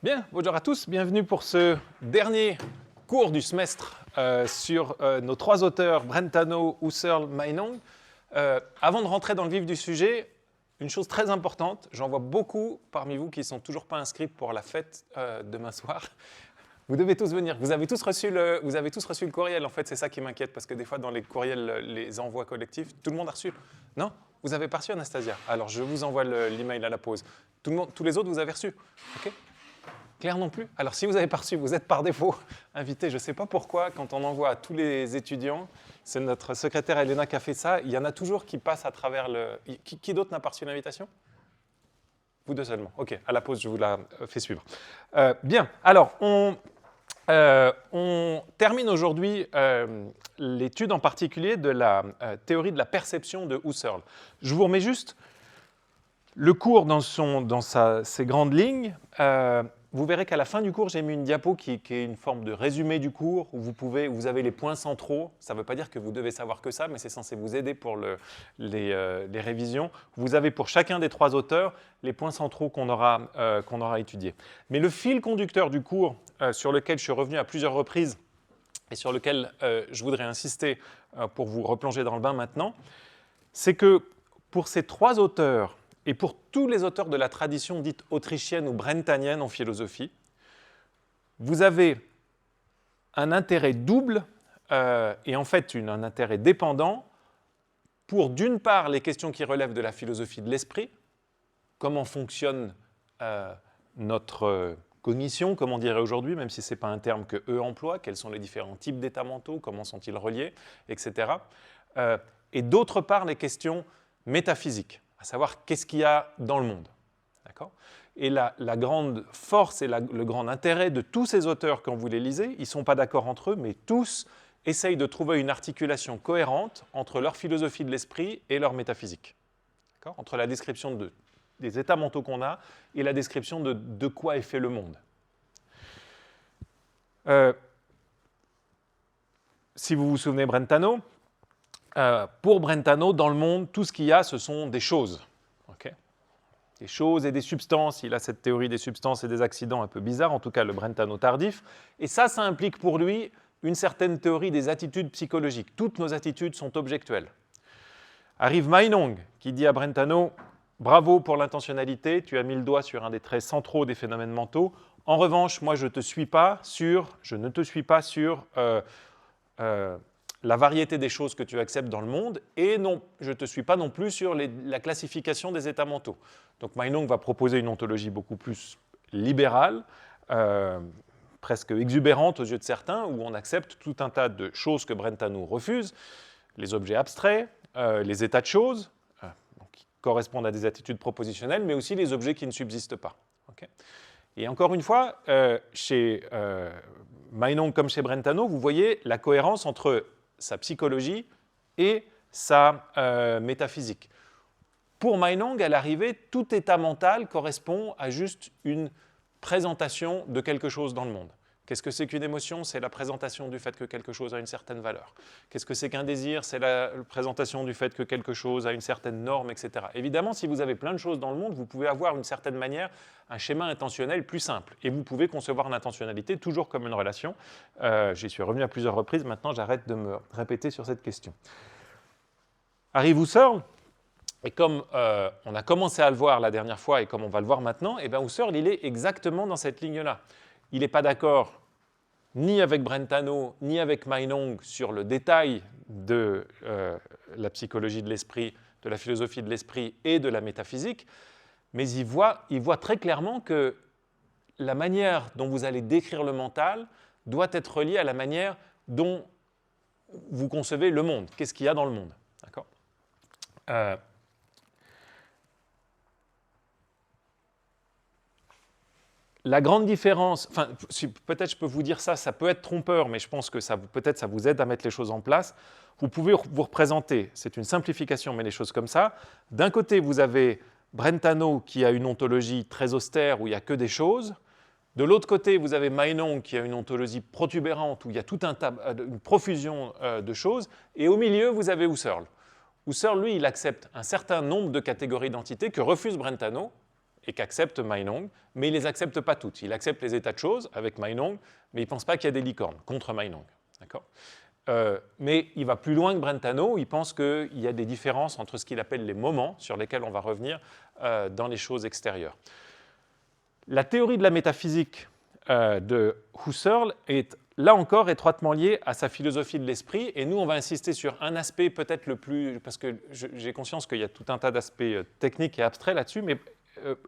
Bien, bonjour à tous, bienvenue pour ce dernier cours du semestre sur nos trois auteurs, Brentano, Husserl, Meinong. Avant de rentrer dans le vif du sujet, une chose très importante, j'en vois beaucoup parmi vous qui ne sont toujours pas inscrits pour la fête demain soir. Vous devez tous venir, vous avez tous reçu le courriel, en fait c'est ça qui m'inquiète, parce que des fois dans les courriels, les envois collectifs, tout le monde a reçu. Non? Vous avez pas reçu, Anastasia? Alors je vous envoie l'email à la pause. Tous les autres, vous avez reçu? Ok? Claire non plus? Alors si vous avez pas reçu, vous êtes par défaut invité. Je ne sais pas pourquoi, quand on envoie à tous les étudiants, c'est notre secrétaire Elena qui a fait ça, il y en a toujours qui passent à travers le... Qui d'autre n'a pas reçu l'invitation? Vous deux seulement. Ok, à la pause, je vous la fais suivre. Bien, alors on termine aujourd'hui l'étude en particulier de la théorie de la perception de Husserl. Je vous remets juste le cours dans ses grandes lignes. Vous verrez qu'à la fin du cours, j'ai mis une diapo qui est une forme de résumé du cours où vous avez les points centraux. Ça ne veut pas dire que vous devez savoir que ça, mais c'est censé vous aider pour les révisions. Vous avez pour chacun des trois auteurs les points centraux qu'on aura étudiés. Mais le fil conducteur du cours, sur lequel je suis revenu à plusieurs reprises et sur lequel je voudrais insister pour vous replonger dans le bain maintenant, c'est que pour ces trois auteurs, et pour tous les auteurs de la tradition dite autrichienne ou brentanienne en philosophie, vous avez un intérêt double et en fait un intérêt dépendant pour d'une part les questions qui relèvent de la philosophie de l'esprit, comment fonctionne notre cognition, comme on dirait aujourd'hui, même si ce n'est pas un terme qu'eux emploient, quels sont les différents types d'états mentaux, comment sont-ils reliés, etc. Et d'autre part les questions métaphysiques, à savoir qu'est-ce qu'il y a dans le monde. D'accord ? Et la grande force et le grand intérêt de tous ces auteurs, quand vous les lisez, ils ne sont pas d'accord entre eux, mais tous essayent de trouver une articulation cohérente entre leur philosophie de l'esprit et leur métaphysique. D'accord ? Entre la description des états mentaux qu'on a et la description de quoi est fait le monde. Si vous vous souvenez Brentano, pour Brentano, dans le monde, tout ce qu'il y a, ce sont des choses. Okay ? Des choses et des substances. Il a cette théorie des substances et des accidents un peu bizarre, en tout cas le Brentano tardif. Et ça implique pour lui une certaine théorie des attitudes psychologiques. Toutes nos attitudes sont objectuelles. Arrive Meinong, qui dit à Brentano « Bravo pour l'intentionnalité, tu as mis le doigt sur un des traits centraux des phénomènes mentaux. En revanche, moi, je ne te suis pas sur la variété des choses que tu acceptes dans le monde, et non, je ne te suis pas non plus sur la classification des états mentaux. » Donc Meinong va proposer une ontologie beaucoup plus libérale, presque exubérante aux yeux de certains, où on accepte tout un tas de choses que Brentano refuse, les objets abstraits, les états de choses, qui correspondent à des attitudes propositionnelles, mais aussi les objets qui ne subsistent pas. Okay ? Et encore une fois, chez Meinong comme chez Brentano, vous voyez la cohérence entre sa psychologie et sa métaphysique. Pour Meinong, à l'arrivée, tout état mental correspond à juste une présentation de quelque chose dans le monde. Qu'est-ce que c'est qu'une émotion? C'est la présentation du fait que quelque chose a une certaine valeur. Qu'est-ce que c'est qu'un désir? C'est la présentation du fait que quelque chose a une certaine norme, etc. Évidemment, si vous avez plein de choses dans le monde, vous pouvez avoir d'une certaine manière un schéma intentionnel plus simple. Et vous pouvez concevoir l'intentionnalité toujours comme une relation. J'y suis revenu à plusieurs reprises, maintenant j'arrête de me répéter sur cette question. Arrive Husserl, et comme on a commencé à le voir la dernière fois et comme on va le voir maintenant, et bien Husserl, il est exactement dans cette ligne-là. Il n'est pas d'accord ni avec Brentano, ni avec Meinong sur le détail de la psychologie de l'esprit, de la philosophie de l'esprit et de la métaphysique, mais il voit très clairement que la manière dont vous allez décrire le mental doit être reliée à la manière dont vous concevez le monde. Qu'est-ce qu'il y a dans le monde? D'accord ? La grande différence, enfin, peut-être je peux vous dire ça peut être trompeur, mais je pense que peut-être ça vous aide à mettre les choses en place. Vous pouvez vous représenter, c'est une simplification, mais les choses comme ça. D'un côté, vous avez Brentano qui a une ontologie très austère où il n'y a que des choses. De l'autre côté, vous avez Meinong qui a une ontologie protubérante où il y a une profusion de choses. Et au milieu, vous avez Husserl. Husserl, lui, il accepte un certain nombre de catégories d'entités que refuse Brentano. et qu'accepte Meinong, mais il ne les accepte pas toutes. Il accepte les états de choses avec Meinong, mais il ne pense pas qu'il y a des licornes contre Meinong. D'accord ? Mais il va plus loin que Brentano, il pense qu'il y a des différences entre ce qu'il appelle les moments, sur lesquels on va revenir dans les choses extérieures. La théorie de la métaphysique de Husserl est là encore étroitement liée à sa philosophie de l'esprit, et nous on va insister sur un aspect peut-être le plus, parce que j'ai conscience qu'il y a tout un tas d'aspects techniques et abstraits là-dessus, mais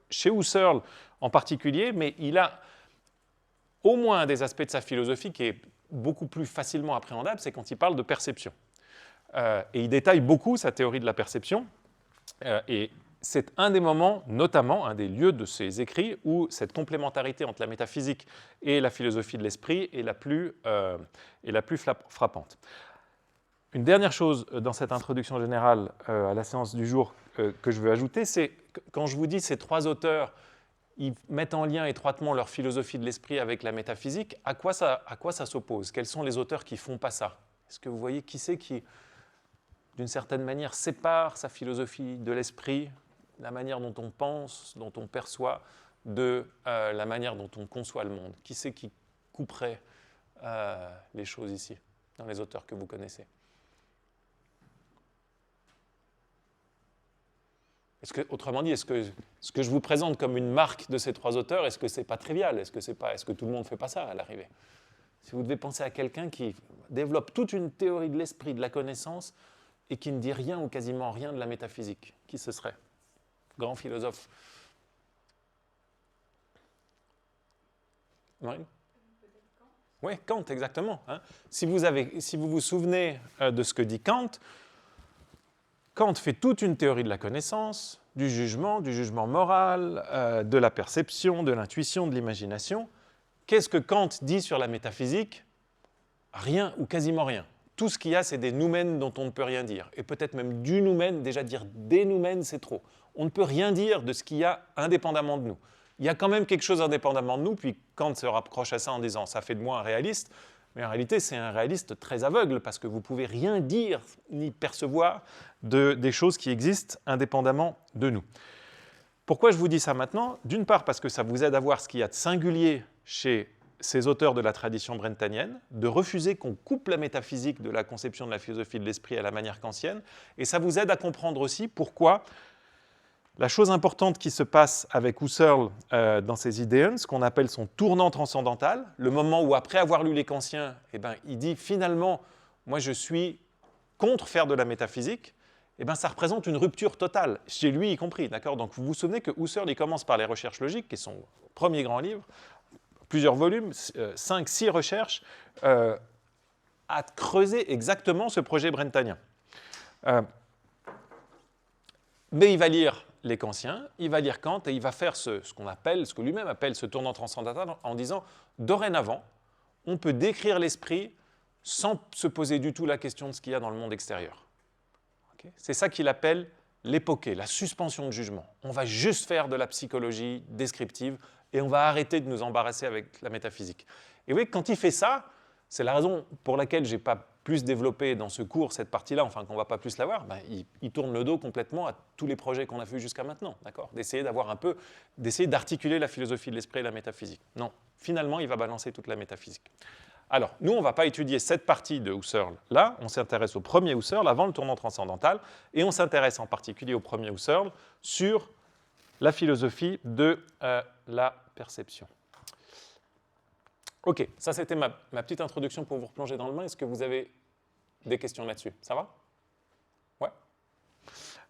chez Husserl en particulier, mais il a au moins un des aspects de sa philosophie qui est beaucoup plus facilement appréhendable, c'est quand il parle de perception. Et il détaille beaucoup sa théorie de la perception, et c'est un des moments, notamment un des lieux de ses écrits, où cette complémentarité entre la métaphysique et la philosophie de l'esprit est la plus frappante. Une dernière chose dans cette introduction générale à la séance du jour que je veux ajouter, c'est que quand je vous dis ces trois auteurs, ils mettent en lien étroitement leur philosophie de l'esprit avec la métaphysique, à quoi ça s'oppose? Quels sont les auteurs qui ne font pas ça? Est-ce que vous voyez qui c'est qui, d'une certaine manière, sépare sa philosophie de l'esprit, la manière dont on pense, dont on perçoit, de la manière dont on conçoit le monde? Qui c'est qui couperait les choses ici, dans les auteurs que vous connaissez? Autrement dit, est-ce que ce que je vous présente comme une marque de ces trois auteurs, est-ce que ce n'est pas trivial? Est-ce que tout le monde ne fait pas ça à l'arrivée? Si vous devez penser à quelqu'un qui développe toute une théorie de l'esprit, de la connaissance, et qui ne dit rien ou quasiment rien de la métaphysique, qui ce serait? Grand philosophe. Marine? Oui, Kant, exactement. Hein. Si vous vous souvenez de ce que dit Kant, Kant fait toute une théorie de la connaissance, du jugement moral, de la perception, de l'intuition, de l'imagination. Qu'est-ce que Kant dit sur la métaphysique? Rien ou quasiment rien. Tout ce qu'il y a, c'est des noumènes dont on ne peut rien dire. Et peut-être même du noumène, déjà dire des noumènes, c'est trop. On ne peut rien dire de ce qu'il y a indépendamment de nous. Il y a quand même quelque chose indépendamment de nous, puis Kant se rapproche à ça en disant « ça fait de moi un réaliste », mais en réalité, c'est un réaliste très aveugle, parce que vous ne pouvez rien dire ni percevoir des choses qui existent indépendamment de nous. Pourquoi je vous dis ça maintenant? D'une part, parce que ça vous aide à voir ce qu'il y a de singulier chez ces auteurs de la tradition brentanienne, de refuser qu'on coupe la métaphysique de la conception de la philosophie de l'esprit à la manière kantienne, et ça vous aide à comprendre aussi pourquoi la chose importante qui se passe avec Husserl dans ses Ideen, ce qu'on appelle son tournant transcendantal, le moment où, après avoir lu les Kantiens, il dit finalement, moi je suis contre faire de la métaphysique, ça représente une rupture totale, chez lui y compris. Donc vous vous souvenez que Husserl il commence par les recherches logiques, qui est son premier grand livre, plusieurs volumes, 5-6 recherches, à creuser exactement ce projet brentanien. Mais il va lire les Kantiens, il va lire Kant et il va faire ce que lui-même appelle ce tournant transcendantal en disant « dorénavant, on peut décrire l'esprit sans se poser du tout la question de ce qu'il y a dans le monde extérieur. » C'est ça qu'il appelle l'époquée, la suspension de jugement. On va juste faire de la psychologie descriptive et on va arrêter de nous embarrasser avec la métaphysique. Et oui, quand il fait ça, c'est la raison pour laquelle je n'ai pas plus développé dans ce cours cette partie-là, enfin qu'on ne va pas plus la voir, il tourne le dos complètement à tous les projets qu'on a vus jusqu'à maintenant, d'accord? D'essayer d'articuler la philosophie de l'esprit et la métaphysique. Non, finalement, il va balancer toute la métaphysique. Alors, nous, on ne va pas étudier cette partie de Husserl là, on s'intéresse au premier Husserl avant le tournant transcendantal, et on s'intéresse en particulier au premier Husserl sur la philosophie de la perception. Ok, ça c'était ma petite introduction pour vous replonger dans le bain. Est-ce que vous avez des questions là-dessus? Ça va?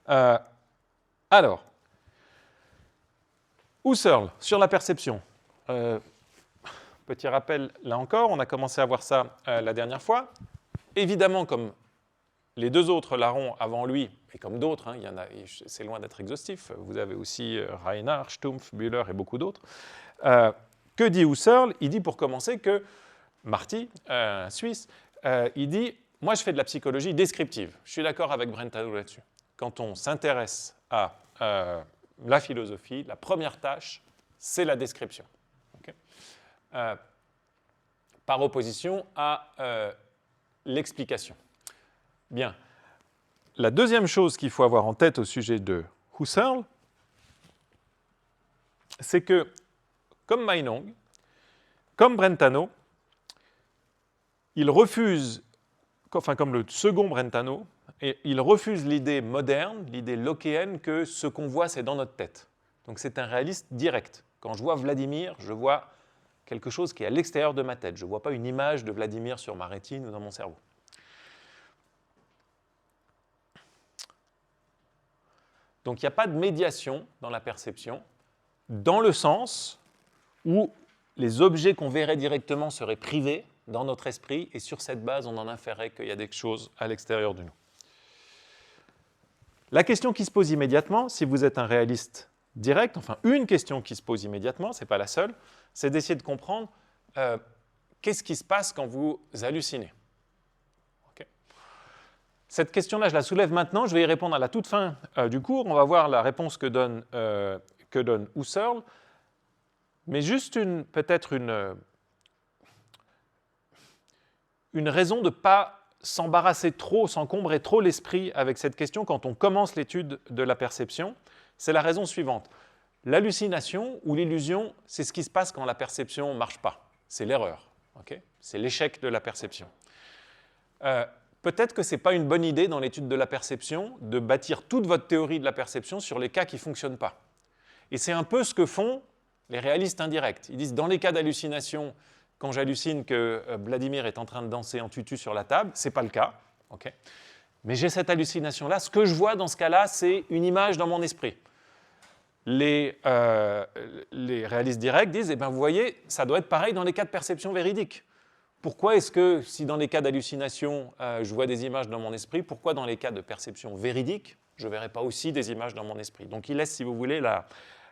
Ouais. Alors, Husserl, sur la perception. Petit rappel, là encore, on a commencé à voir ça la dernière fois. Évidemment, comme les deux autres larrons avant lui, et comme d'autres, c'est loin d'être exhaustif, vous avez aussi Reinhardt, Stumpf, Bühler et beaucoup d'autres. Que dit Husserl? Il dit pour commencer que Marty, Suisse, il dit « Moi, je fais de la psychologie descriptive. » Je suis d'accord avec Brentano là-dessus. Quand on s'intéresse à la philosophie, la première tâche, c'est la description. Okay? Par opposition à l'explication. Bien. La deuxième chose qu'il faut avoir en tête au sujet de Husserl, c'est que, comme Meinong, comme Brentano, il refuse, enfin comme le second Brentano, et il refuse l'idée moderne, l'idée lockéenne, que ce qu'on voit, c'est dans notre tête. Donc c'est un réaliste direct. Quand je vois Vladimir, je vois quelque chose qui est à l'extérieur de ma tête. Je ne vois pas une image de Vladimir sur ma rétine ou dans mon cerveau. Donc il n'y a pas de médiation dans la perception, dans le sens où les objets qu'on verrait directement seraient privés dans notre esprit, et sur cette base, on en inférait qu'il y a des choses à l'extérieur de nous. La question qui se pose immédiatement, si vous êtes un réaliste direct, enfin une question qui se pose immédiatement, ce n'est pas la seule, c'est d'essayer de comprendre qu'est-ce qui se passe quand vous hallucinez. Okay. Cette question-là, je la soulève maintenant, je vais y répondre à la toute fin du cours. On va voir la réponse que donne Husserl, mais juste peut-être une raison de ne pas s'embarrasser trop, s'encombrer trop l'esprit avec cette question quand on commence l'étude de la perception. C'est la raison suivante. L'hallucination ou l'illusion, c'est ce qui se passe quand la perception ne marche pas. C'est l'erreur. Okay, c'est l'échec de la perception. Peut-être que ce n'est pas une bonne idée dans l'étude de la perception de bâtir toute votre théorie de la perception sur les cas qui ne fonctionnent pas. Et c'est un peu ce que font les réalistes indirects. Ils disent, dans les cas d'hallucination, quand j'hallucine que Vladimir est en train de danser en tutu sur la table, ce n'est pas le cas. Okay, mais j'ai cette hallucination-là. Ce que je vois dans ce cas-là, c'est une image dans mon esprit. Les réalistes directs disent, eh bien, vous voyez, ça doit être pareil dans les cas de perception véridique. Pourquoi est-ce que, si dans les cas d'hallucination, je vois des images dans mon esprit, pourquoi dans les cas de perception véridique, je ne verrai pas aussi des images dans mon esprit? Donc il laisse, si vous voulez,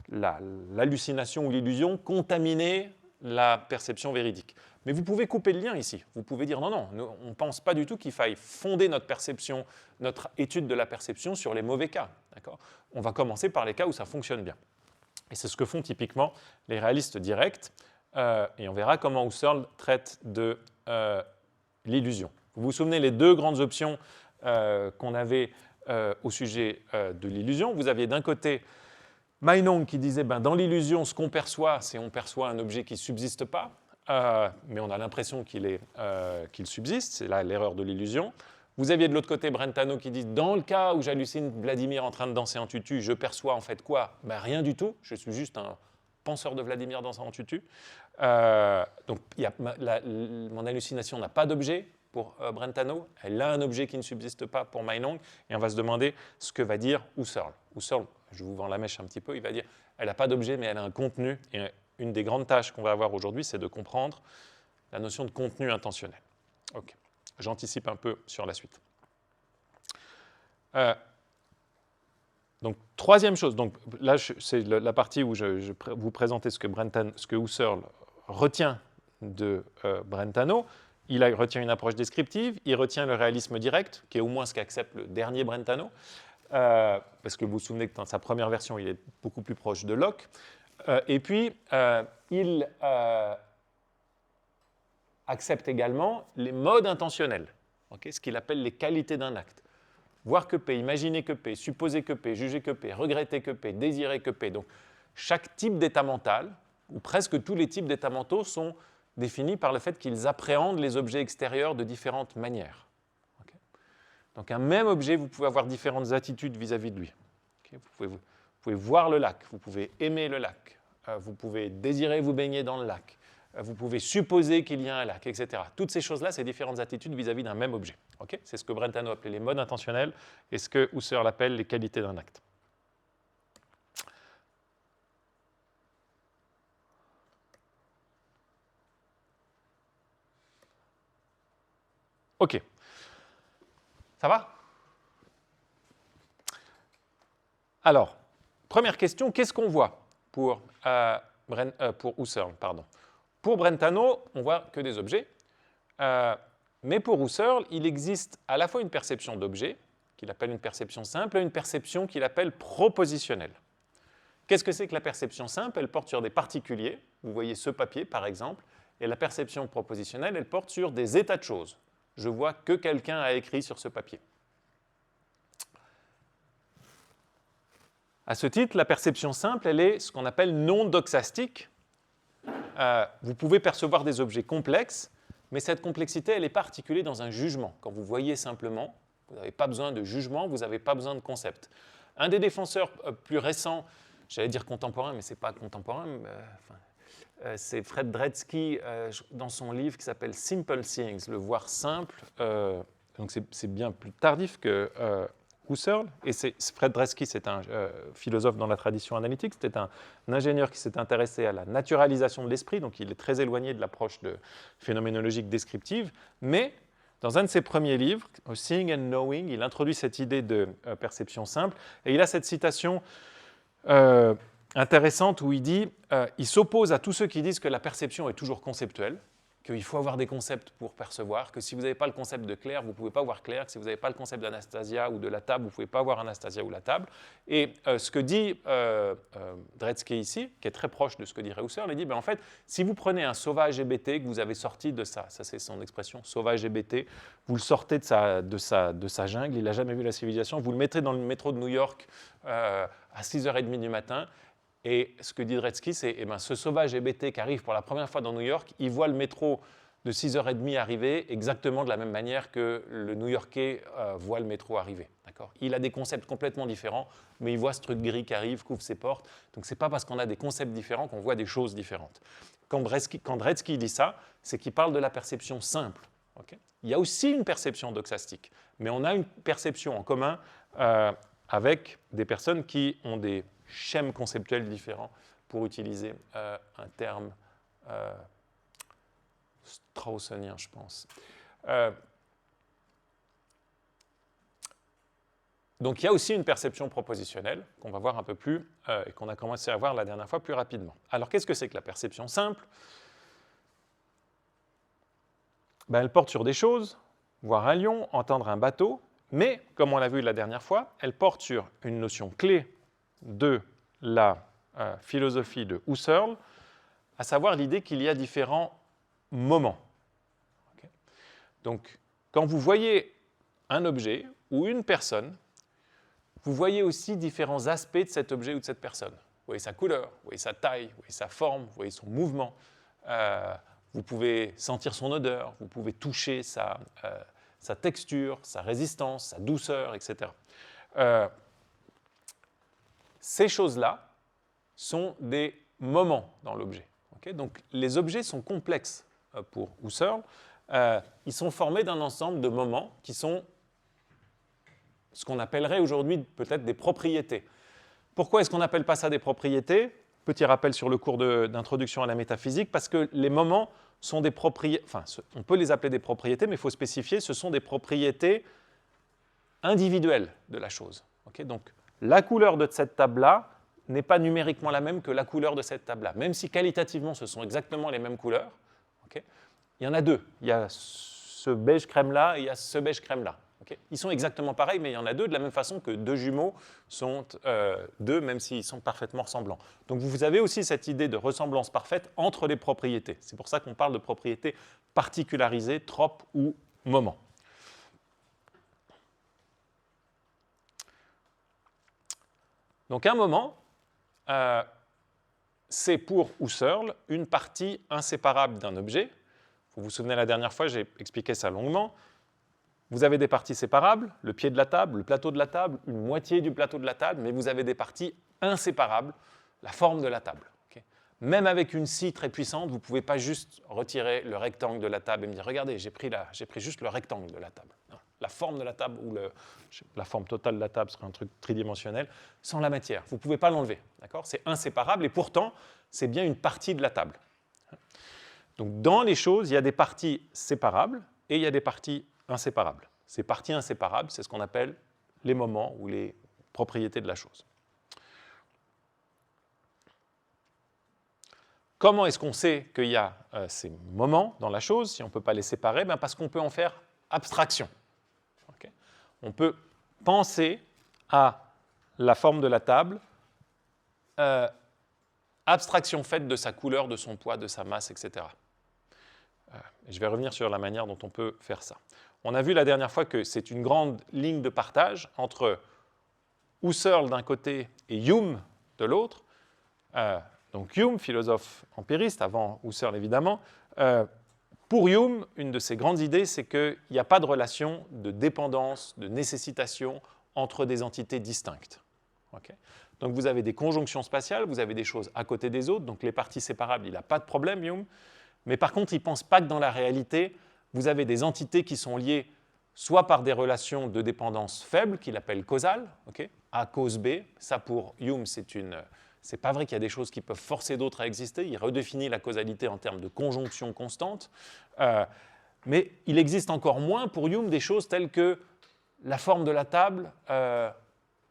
l'hallucination ou l'illusion contaminer la perception véridique. Mais vous pouvez couper le lien ici. Vous pouvez dire, non, on ne pense pas du tout qu'il faille fonder notre perception, notre étude de la perception sur les mauvais cas. On va commencer par les cas où ça fonctionne bien. Et c'est ce que font typiquement les réalistes directs. Et on verra comment Husserl traite de l'illusion. Vous vous souvenez les deux grandes options qu'on avait au sujet de l'illusion. Vous aviez d'un côté Meinong qui disait, dans l'illusion, ce qu'on perçoit, c'est on perçoit un objet qui ne subsiste pas, mais on a l'impression qu'il subsiste, c'est là l'erreur de l'illusion. Vous aviez de l'autre côté Brentano qui dit, dans le cas où j'hallucine Vladimir en train de danser en tutu, je perçois en fait quoi? Rien du tout, je suis juste un penseur de Vladimir dansant en tutu. Donc mon hallucination n'a pas d'objet pour Brentano, elle a un objet qui ne subsiste pas pour Meinong, et on va se demander ce que va dire Husserl. Husserl, je vous vends la mèche un petit peu, il va dire elle n'a pas d'objet mais elle a un contenu, et une des grandes tâches qu'on va avoir aujourd'hui, c'est de comprendre la notion de contenu intentionnel. Ok, j'anticipe un peu sur la suite. Donc, troisième chose, donc là c'est la partie où je vous présenter ce que Husserl retient de Brentano. Il retient une approche descriptive, il retient le réalisme direct, qui est au moins ce qu'accepte le dernier Brentano, parce que vous vous souvenez que dans sa première version, il est beaucoup plus proche de Locke. Et puis, il accepte également les modes intentionnels, ce qu'il appelle les qualités d'un acte. Voir que P, imaginer que P, supposer que P, juger que P, regretter que P, désirer que P. Donc, chaque type d'état mental, ou presque tous les types d'états mentaux, sont définis par le fait qu'ils appréhendent les objets extérieurs de différentes manières. Okay. Donc, un même objet, vous pouvez avoir différentes attitudes vis-à-vis de lui. Okay. Vous pouvez voir le lac, vous pouvez aimer le lac, vous pouvez désirer vous baigner dans le lac, vous pouvez supposer qu'il y a un lac, etc. Toutes ces choses-là, c'est différentes attitudes vis-à-vis d'un même objet. Okay, c'est ce que Brentano appelait les modes intentionnels et ce que Husserl appelle les qualités d'un acte. Ok. Ça va? Alors, première question, qu'est-ce qu'on voit pour Husserl, pardon. Pour Brentano, on voit que des objets. Mais pour Husserl, il existe à la fois une perception d'objet, qu'il appelle une perception simple, et une perception qu'il appelle propositionnelle. Qu'est-ce que c'est que la perception simple? Elle porte sur des particuliers. Vous voyez ce papier, par exemple. Et la perception propositionnelle, elle porte sur des états de choses. Je vois que quelqu'un a écrit sur ce papier. À ce titre, la perception simple, elle est ce qu'on appelle non doxastique. Vous pouvez percevoir des objets complexes, mais cette complexité, elle n'est pas articulée dans un jugement. Quand vous voyez simplement, vous n'avez pas besoin de jugement, vous n'avez pas besoin de concept. Un des défenseurs plus récents, j'allais dire contemporain, mais ce n'est pas contemporain, c'est Fred Dretske dans son livre qui s'appelle Simple Things, le voir simple. Donc c'est bien plus tardif que Husserl. Et Fred Dretske, c'est un philosophe dans la tradition analytique, c'était un ingénieur qui s'est intéressé à la naturalisation de l'esprit, donc il est très éloigné de l'approche phénoménologique descriptive, mais dans un de ses premiers livres, Seeing and Knowing, il introduit cette idée de perception simple, et il a cette citation intéressante où il dit il s'oppose à tous ceux qui disent que la perception est toujours conceptuelle, qu'il faut avoir des concepts pour percevoir, que si vous n'avez pas le concept de Claire, vous ne pouvez pas voir Claire, que si vous n'avez pas le concept d'Anastasia ou de la table, vous ne pouvez pas voir Anastasia ou la table. Et ce que dit Dretske ici, qui est très proche de ce que dirait Husserl, il dit, en fait, si vous prenez un sauvage hébété que vous avez sorti de ça c'est son expression, sauvage hébété, vous le sortez de sa jungle, il n'a jamais vu la civilisation, vous le mettrez dans le métro de New York à 6h30 du matin, et ce que dit Dretske, c'est ce sauvage hébété qui arrive pour la première fois dans New York, il voit le métro de 6h30 arriver exactement de la même manière que le New-Yorkais voit le métro arriver. Il a des concepts complètement différents, mais il voit ce truc gris qui arrive, couvre ses portes. Donc ce n'est pas parce qu'on a des concepts différents qu'on voit des choses différentes. Quand Dretske dit ça, c'est qu'il parle de la perception simple. Il y a aussi une perception doxastique, mais on a une perception en commun avec des personnes qui ont des schèmes conceptuels différents, pour utiliser un terme straussonien, je pense. Donc il y a aussi une perception propositionnelle qu'on va voir un peu plus et qu'on a commencé à voir la dernière fois plus rapidement. Alors qu'est-ce que c'est que la perception simple? Elle porte sur des choses, voir un lion, entendre un bateau, mais comme on l'a vu la dernière fois, elle porte sur une notion clé de la philosophie de Husserl, à savoir l'idée qu'il y a différents moments. Donc, quand vous voyez un objet ou une personne, vous voyez aussi différents aspects de cet objet ou de cette personne. Vous voyez sa couleur, vous voyez sa taille, vous voyez sa forme, vous voyez son mouvement. Vous pouvez sentir son odeur, vous pouvez toucher sa texture, sa résistance, sa douceur, etc. Ces choses-là sont des moments dans l'objet. Donc les objets sont complexes pour Husserl. Ils sont formés d'un ensemble de moments qui sont ce qu'on appellerait aujourd'hui peut-être des propriétés. Pourquoi est-ce qu'on n'appelle pas ça des propriétés? Petit rappel sur le cours d'introduction à la métaphysique, parce que les moments sont des propriétés, enfin on peut les appeler des propriétés, mais il faut spécifier, ce sont des propriétés individuelles de la chose. Donc la couleur de cette table-là n'est pas numériquement la même que la couleur de cette table-là. Même si qualitativement ce sont exactement les mêmes couleurs, il y en a deux. Il y a ce beige crème-là et il y a ce beige crème-là. Ils sont exactement pareils, mais il y en a deux de la même façon que deux jumeaux sont deux, même s'ils sont parfaitement ressemblants. Donc vous avez aussi cette idée de ressemblance parfaite entre les propriétés. C'est pour ça qu'on parle de propriétés particularisées, tropes ou moments. Donc un moment, c'est pour Husserl une partie inséparable d'un objet. Vous vous souvenez, la dernière fois, j'ai expliqué ça longuement. Vous avez des parties séparables, le pied de la table, le plateau de la table, une moitié du plateau de la table, mais vous avez des parties inséparables, la forme de la table. Même avec une scie très puissante, vous ne pouvez pas juste retirer le rectangle de la table et me dire « Regardez, j'ai pris juste le rectangle de la table. » La forme de la table ou la forme totale de la table serait un truc tridimensionnel, sans la matière. Vous ne pouvez pas l'enlever. C'est inséparable et pourtant, c'est bien une partie de la table. Donc dans les choses, il y a des parties séparables et il y a des parties inséparables. Ces parties inséparables, c'est ce qu'on appelle les moments ou les propriétés de la chose. Comment est-ce qu'on sait qu'il y a ces moments dans la chose, si on ne peut pas les séparer? Parce qu'on peut en faire abstraction. On peut penser à la forme de la table, abstraction faite de sa couleur, de son poids, de sa masse, etc. Je vais revenir sur la manière dont on peut faire ça. On a vu la dernière fois que c'est une grande ligne de partage entre Husserl d'un côté et Hume de l'autre. Donc Hume, philosophe empiriste, avant Husserl évidemment. Pour Hume, une de ses grandes idées, c'est qu'il n'y a pas de relation de dépendance, de nécessitation entre des entités distinctes. Okay. Donc vous avez des conjonctions spatiales, vous avez des choses à côté des autres, donc les parties séparables, il n'a pas de problème, Hume. Mais par contre, il ne pense pas que dans la réalité, vous avez des entités qui sont liées soit par des relations de dépendance faibles, qu'il appelle causales, okay, A cause B. Ça, pour Hume, c'est pas vrai qu'il y a des choses qui peuvent forcer d'autres à exister. Il redéfinit la causalité en termes de conjonction constante. Mais il existe encore moins pour Hume des choses telles que la forme de la table,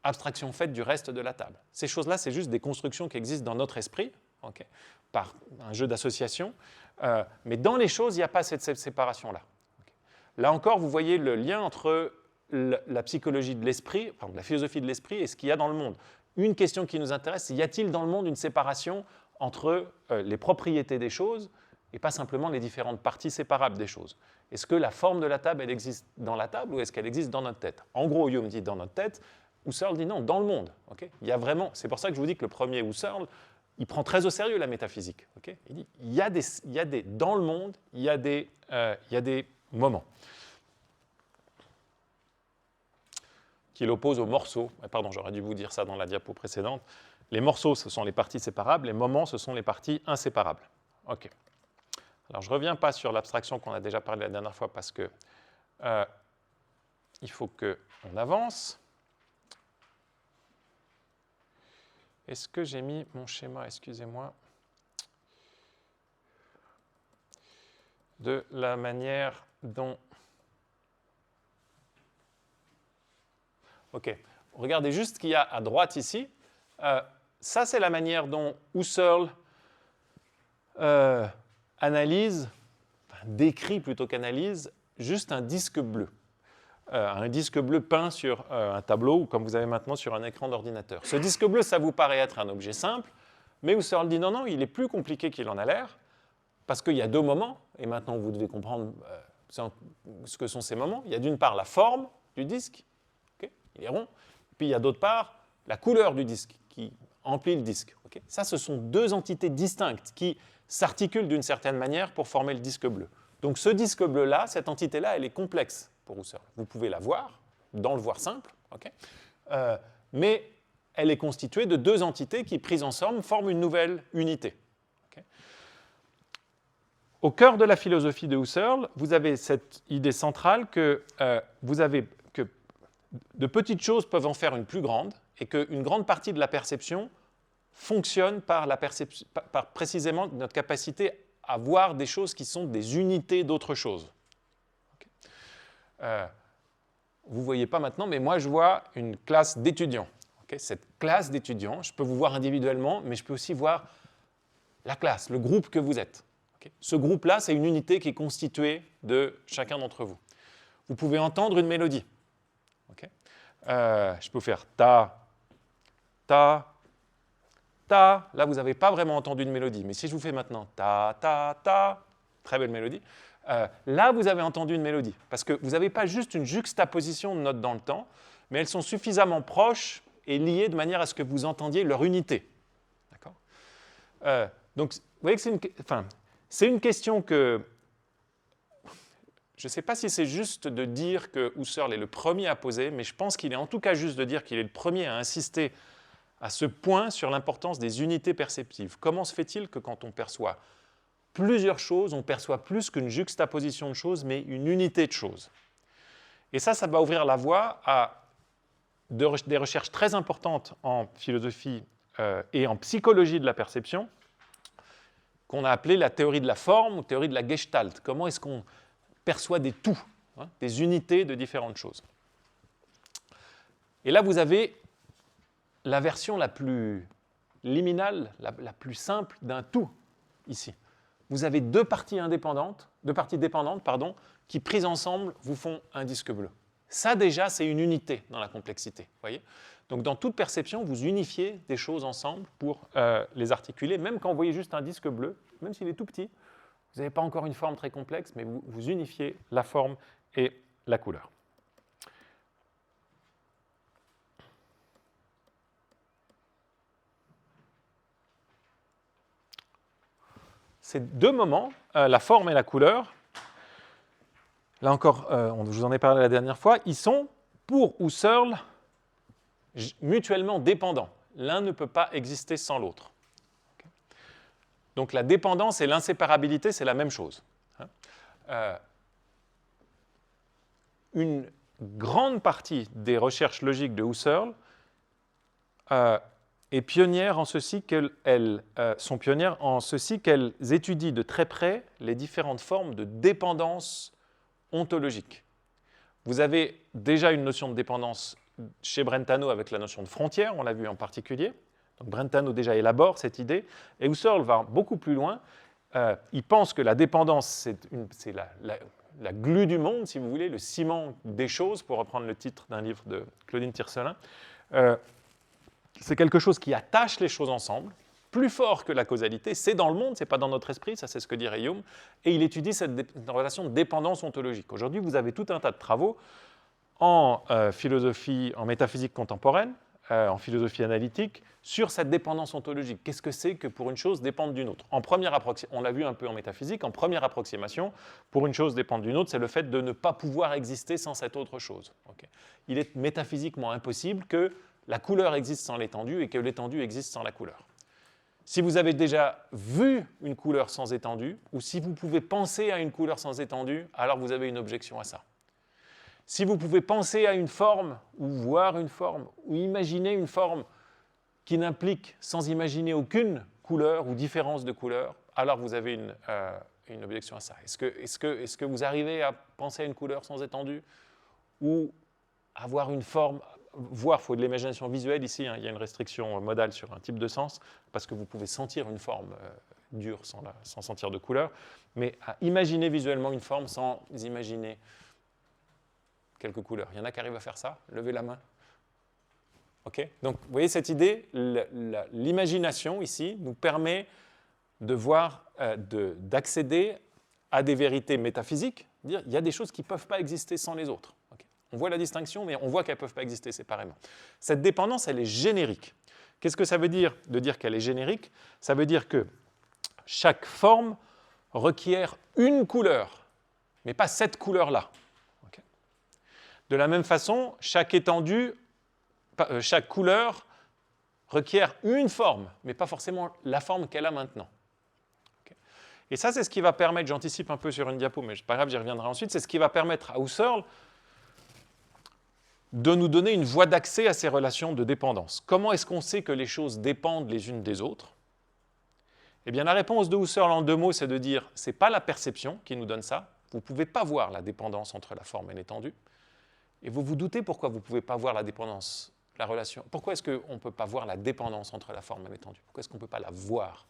abstraction faite du reste de la table. Ces choses-là, c'est juste des constructions qui existent dans notre esprit, okay, par un jeu d'association. Mais dans les choses, il n'y a pas cette séparation-là. Okay. Là encore, vous voyez le lien entre la psychologie de l'esprit, enfin, la philosophie de l'esprit et ce qu'il y a dans le monde. Une question qui nous intéresse, c'est y a-t-il dans le monde une séparation entre les propriétés des choses et pas simplement les différentes parties séparables des choses? Est-ce que la forme de la table, elle existe dans la table ou est-ce qu'elle existe dans notre tête? En gros, Hume dit dans notre tête, Husserl dit non, dans le monde. Okay, il y a vraiment, c'est pour ça que je vous dis que le premier Husserl, il prend très au sérieux la métaphysique. Okay, il dit il y a des, dans le monde, il y a des moments. Qu'il oppose aux morceaux. Pardon, j'aurais dû vous dire ça dans la diapo précédente. Les morceaux, ce sont les parties séparables. Les moments, ce sont les parties inséparables. OK. Alors, je ne reviens pas sur l'abstraction qu'on a déjà parlé la dernière fois parce que il faut qu'on avance. Est-ce que j'ai mis mon schéma, excusez-moi, de la manière dont... OK. Regardez juste ce qu'il y a à droite ici. Ça, c'est la manière dont Husserl décrit plutôt qu'analyse, juste un disque bleu. Un disque bleu peint sur un tableau ou comme vous avez maintenant sur un écran d'ordinateur. Ce disque bleu, ça vous paraît être un objet simple, mais Husserl dit non, non, il est plus compliqué qu'il en a l'air, parce qu'il y a deux moments, et maintenant vous devez comprendre ce que sont ces moments. Il y a d'une part la forme du disque, il est rond. Puis il y a d'autre part la couleur du disque qui emplit le disque. Okay, ça, ce sont deux entités distinctes qui s'articulent d'une certaine manière pour former le disque bleu. Donc ce disque bleu-là, cette entité-là, elle est complexe pour Husserl. Vous pouvez la voir, dans le voir simple, okay, mais elle est constituée de deux entités qui, prises ensemble, forment une nouvelle unité. Okay. Au cœur de la philosophie de Husserl, vous avez cette idée centrale que de petites choses peuvent en faire une plus grande et qu'une grande partie de la perception fonctionne par précisément notre capacité à voir des choses qui sont des unités d'autres choses. Okay. Vous ne voyez pas maintenant, mais moi je vois une classe d'étudiants. Okay. Cette classe d'étudiants, je peux vous voir individuellement, mais je peux aussi voir la classe, le groupe que vous êtes. Okay. Ce groupe-là, c'est une unité qui est constituée de chacun d'entre vous. Vous pouvez entendre une mélodie. Okay. Je peux faire ta, ta, ta. Là, vous n'avez pas vraiment entendu une mélodie. Mais si je vous fais maintenant ta, ta, ta, très belle mélodie, là, vous avez entendu une mélodie. Parce que vous n'avez pas juste une juxtaposition de notes dans le temps, mais elles sont suffisamment proches et liées de manière à ce que vous entendiez leur unité. D'accord ? Donc, vous voyez que c'est une question que... Je ne sais pas si c'est juste de dire que Husserl est le premier à poser, mais je pense qu'il est en tout cas juste de dire qu'il est le premier à insister à ce point sur l'importance des unités perceptives. Comment se fait-il que quand on perçoit plusieurs choses, on perçoit plus qu'une juxtaposition de choses, mais une unité de choses? Et ça va ouvrir la voie à des recherches très importantes en philosophie et en psychologie de la perception, qu'on a appelée la théorie de la forme ou théorie de la Gestalt. Comment est-ce qu'on perçoit des tout, des unités de différentes choses. Et là, vous avez la version la plus liminale, la plus simple d'un tout, ici. Vous avez deux parties dépendantes, qui, prises ensemble, vous font un disque bleu. Ça, déjà, c'est une unité dans la complexité. Voyez ? Donc, dans toute perception, vous unifiez des choses ensemble pour les articuler, même quand vous voyez juste un disque bleu, même s'il est tout petit. Vous n'avez pas encore une forme très complexe, mais vous unifiez la forme et la couleur. ces deux moments, la forme et la couleur, là encore, je vous en ai parlé la dernière fois, ils sont, pour Husserl, mutuellement dépendants. L'un ne peut pas exister sans l'autre. Donc la dépendance et l'inséparabilité, c'est la même chose. Une grande partie des recherches logiques de Husserl est pionnière en ceci qu'elles sont pionnières en ceci qu'elles étudient de très près les différentes formes de dépendance ontologique. Vous avez déjà une notion de dépendance chez Brentano avec la notion de frontière, on l'a vu en particulier. Donc Brentano déjà élabore cette idée, et Husserl va beaucoup plus loin. Il pense que la dépendance, c'est la glu du monde, si vous voulez, le ciment des choses, pour reprendre le titre d'un livre de Claudine Tiercelin. C'est quelque chose qui attache les choses ensemble, plus fort que la causalité. C'est dans le monde, ce n'est pas dans notre esprit, ça c'est ce que dit Hume, et il étudie cette relation de dépendance ontologique. Aujourd'hui, vous avez tout un tas de travaux en philosophie, en métaphysique contemporaine, en philosophie analytique, sur cette dépendance ontologique. Qu'est-ce que c'est que pour une chose dépendre d'une autre? On l'a vu un peu en métaphysique, en première approximation, pour une chose dépendre d'une autre, c'est le fait de ne pas pouvoir exister sans cette autre chose. Okay. Il est métaphysiquement impossible que la couleur existe sans l'étendue et que l'étendue existe sans la couleur. Si vous avez déjà vu une couleur sans étendue, ou si vous pouvez penser à une couleur sans étendue, alors vous avez une objection à ça. Si vous pouvez penser à une forme, ou voir une forme, ou imaginer une forme qui n'implique, sans imaginer aucune couleur ou différence de couleur, alors vous avez une objection à ça. Est-ce que vous arrivez à penser à une couleur sans étendue, ou à voir une forme? Voir, il faut de l'imagination visuelle ici, hein, il y a une restriction modale sur un type de sens, parce que vous pouvez sentir une forme dure sans sentir de couleur, mais à imaginer visuellement une forme sans imaginer quelques couleurs. Il y en a qui arrivent à faire ça? Levez la main. OK? Donc, vous voyez cette idée, l'imagination ici nous permet de voir, d'accéder à des vérités métaphysiques, dire il y a des choses qui ne peuvent pas exister sans les autres. Okay? On voit la distinction, mais on voit qu'elles ne peuvent pas exister séparément. Cette dépendance, elle est générique. Qu'est-ce que ça veut dire de dire qu'elle est générique? Ça veut dire que chaque forme requiert une couleur, mais pas cette couleur-là. Okay? De la même façon, chaque couleur requiert une forme, mais pas forcément la forme qu'elle a maintenant. Okay? Et ça, c'est ce qui va permettre, j'anticipe un peu sur une diapo, mais c'est pas grave, j'y reviendrai ensuite, c'est ce qui va permettre à Husserl de nous donner une voie d'accès à ces relations de dépendance. Comment est-ce qu'on sait que les choses dépendent les unes des autres? Eh bien, la réponse de Husserl en deux mots, c'est de dire ce n'est pas la perception qui nous donne ça. Vous ne pouvez pas voir la dépendance entre la forme et l'étendue. Et vous vous doutez pourquoi vous ne pouvez pas voir la dépendance, la relation. Pourquoi est-ce qu'on ne peut pas voir la dépendance entre la forme et l'étendue? Pourquoi est-ce qu'on ne peut pas la voir?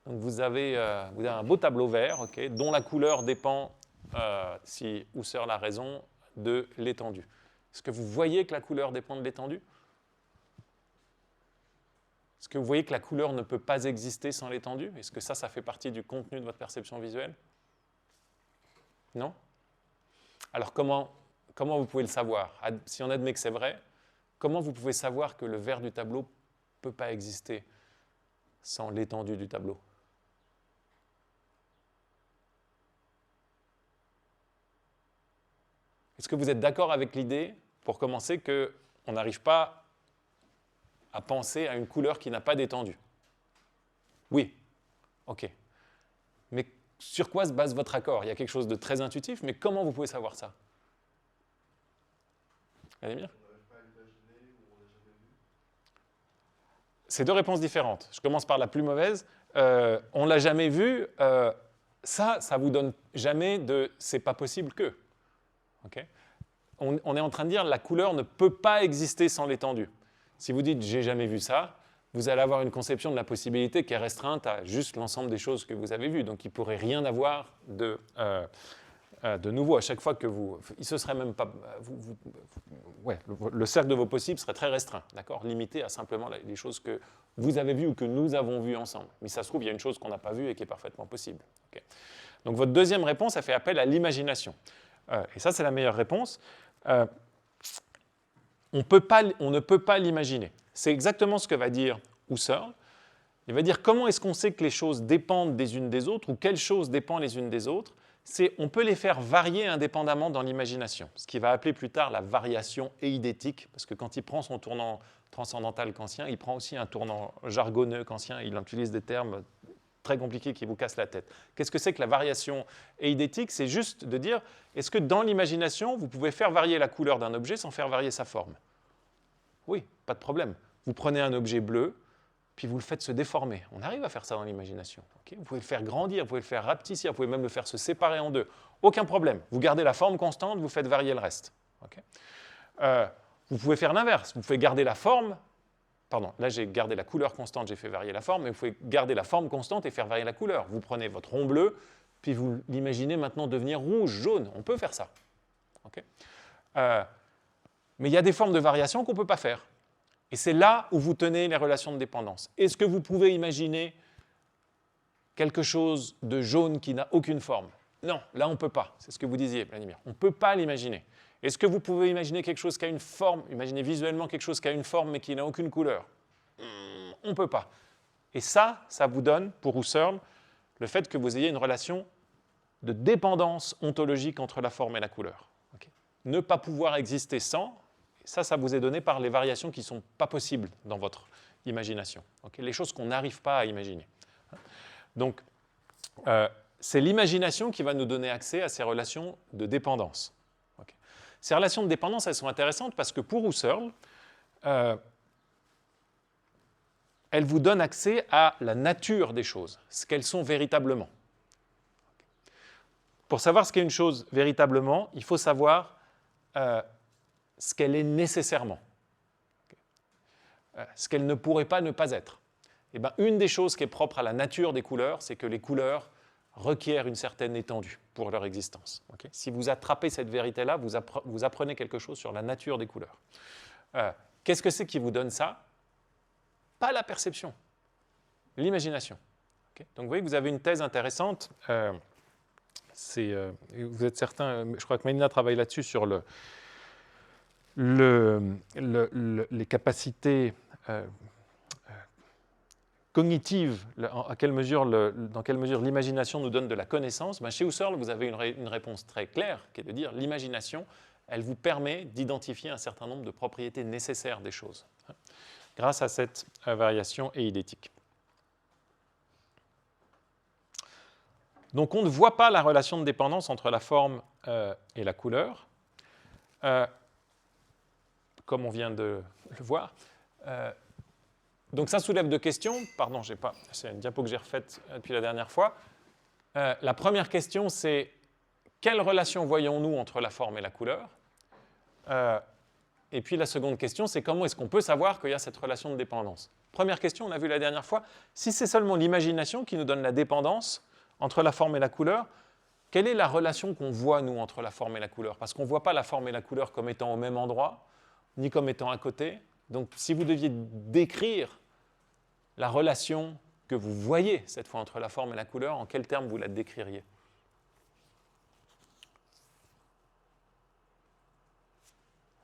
Donc vous avez un beau tableau vert, okay, dont la couleur dépend, si Husserl a raison, de l'étendue. Est-ce que vous voyez que la couleur dépend de l'étendue? Est-ce que vous voyez que la couleur ne peut pas exister sans l'étendue? Est-ce que ça fait partie du contenu de votre perception visuelle? Non? Alors comment vous pouvez le savoir? Si on admet que c'est vrai, comment vous pouvez savoir que le vert du tableau ne peut pas exister sans l'étendue du tableau? Est-ce que vous êtes d'accord avec l'idée, pour commencer, qu'on n'arrive pas à penser à une couleur qui n'a pas d'étendue? Oui. OK. Mais sur quoi se base votre accord? Il y a quelque chose de très intuitif, mais comment vous pouvez savoir ça? Vladimir? C'est deux réponses différentes. Je commence par la plus mauvaise. On ne l'a jamais vu. Ça ne vous donne jamais de « c'est pas possible que ». Okay. On est en train de dire la couleur ne peut pas exister sans l'étendue. Si vous dites j'ai jamais vu ça, vous allez avoir une conception de la possibilité qui est restreinte à juste l'ensemble des choses que vous avez vues. Donc il ne pourrait rien avoir de nouveau à chaque fois que vous. Il se serait même pas. Le cercle de vos possibles serait très restreint, d'accord, limité à simplement les choses que vous avez vues ou que nous avons vues ensemble. Mais ça se trouve, il y a une chose qu'on n'a pas vue et qui est parfaitement possible. Okay. Donc votre deuxième réponse, ça fait appel à l'imagination. Et ça, c'est la meilleure réponse. on ne peut pas l'imaginer. C'est exactement ce que va dire Husserl. Il va dire comment est-ce qu'on sait que les choses dépendent des unes des autres ou quelles choses dépendent les unes des autres. C'est on peut les faire varier indépendamment dans l'imagination, ce qu'il va appeler plus tard la variation eidétique, parce que quand il prend son tournant transcendantal kantien, il prend aussi un tournant jargonneux kantien, il utilise des termes très compliqués qui vous cassent la tête. Qu'est-ce que c'est que la variation eidétique? C'est juste de dire, est-ce que dans l'imagination, vous pouvez faire varier la couleur d'un objet sans faire varier sa forme? Oui, pas de problème. Vous prenez un objet bleu, puis vous le faites se déformer. On arrive à faire ça dans l'imagination. Okay, vous pouvez le faire grandir, vous pouvez le faire rapetissir, vous pouvez même le faire se séparer en deux. Aucun problème. Vous gardez la forme constante, vous faites varier le reste. Okay, vous pouvez faire l'inverse. Vous pouvez garder la forme. Pardon, là j'ai gardé la couleur constante, j'ai fait varier la forme, mais vous pouvez garder la forme constante et faire varier la couleur. Vous prenez votre rond bleu, puis vous l'imaginez maintenant devenir rouge, jaune. On peut faire ça. Okay, mais il y a des formes de variation qu'on ne peut pas faire. Et c'est là où vous tenez les relations de dépendance. Est-ce que vous pouvez imaginer quelque chose de jaune qui n'a aucune forme? Non, là on ne peut pas. C'est ce que vous disiez, Vladimir. On ne peut pas l'imaginer. Est-ce que vous pouvez imaginer quelque chose qui a une forme? Imaginez visuellement quelque chose qui a une forme mais qui n'a aucune couleur? On ne peut pas. Et ça vous donne, pour Husserl, le fait que vous ayez une relation de dépendance ontologique entre la forme et la couleur. Okay. Ne pas pouvoir exister sans, ça vous est donné par les variations qui ne sont pas possibles dans votre imagination. Okay, les choses qu'on n'arrive pas à imaginer. Donc, c'est l'imagination qui va nous donner accès à ces relations de dépendance. Okay. Ces relations de dépendance, elles sont intéressantes parce que pour Husserl, elles vous donnent accès à la nature des choses, ce qu'elles sont véritablement. Pour savoir ce qu'est une chose véritablement, il faut savoir ce qu'elle est nécessairement, ce qu'elle ne pourrait pas ne pas être. Et bien, une des choses qui est propre à la nature des couleurs, c'est que les couleurs requièrent une certaine étendue pour leur existence. Okay, si vous attrapez cette vérité-là, vous apprenez quelque chose sur la nature des couleurs. Qu'est-ce que c'est qui vous donne ça? Pas la perception, l'imagination. Okay, donc vous voyez que vous avez une thèse intéressante. Vous êtes certain, je crois que Mélina travaille là-dessus sur les capacités cognitives, dans quelle mesure l'imagination nous donne de la connaissance. Chez Husserl, vous avez une réponse très claire, qui est de dire l'imagination, elle vous permet d'identifier un certain nombre de propriétés nécessaires des choses, grâce à cette variation eidétique. Donc on ne voit pas la relation de dépendance entre la forme et la couleur, comme on vient de le voir. Donc ça soulève deux questions. Pardon, c'est une diapo que j'ai refaite depuis la dernière fois. La première question, c'est quelle relation voyons-nous entre la forme et la couleur? Et puis la seconde question, c'est comment est-ce qu'on peut savoir qu'il y a cette relation de dépendance? Première question, on a vu la dernière fois, si c'est seulement l'imagination qui nous donne la dépendance entre la forme et la couleur, quelle est la relation qu'on voit, nous, entre la forme et la couleur? Parce qu'on ne voit pas la forme et la couleur comme étant au même endroit, ni comme étant à côté. Donc, si vous deviez décrire la relation que vous voyez, cette fois, entre la forme et la couleur, en quels termes vous la décririez?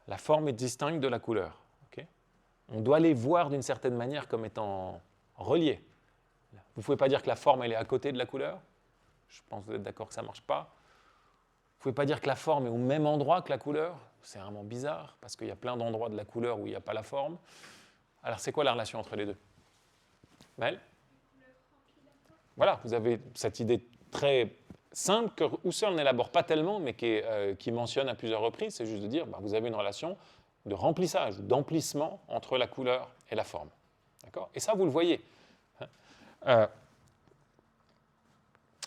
La forme est distincte de la couleur. Okay, on doit les voir d'une certaine manière comme étant reliés. Vous ne pouvez pas dire que la forme elle est à côté de la couleur. Je pense que vous êtes d'accord que ça ne marche pas. Vous ne pouvez pas dire que la forme est au même endroit que la couleur. C'est vraiment bizarre, parce qu'il y a plein d'endroits de la couleur où il n'y a pas la forme. Alors, c'est quoi la relation entre les deux? Maëlle? Voilà, vous avez cette idée très simple que Husserl n'élabore pas tellement, mais qui mentionne à plusieurs reprises. C'est juste de dire, vous avez une relation de remplissage, d'emplissement entre la couleur et la forme. D'accord? Et ça, vous le voyez.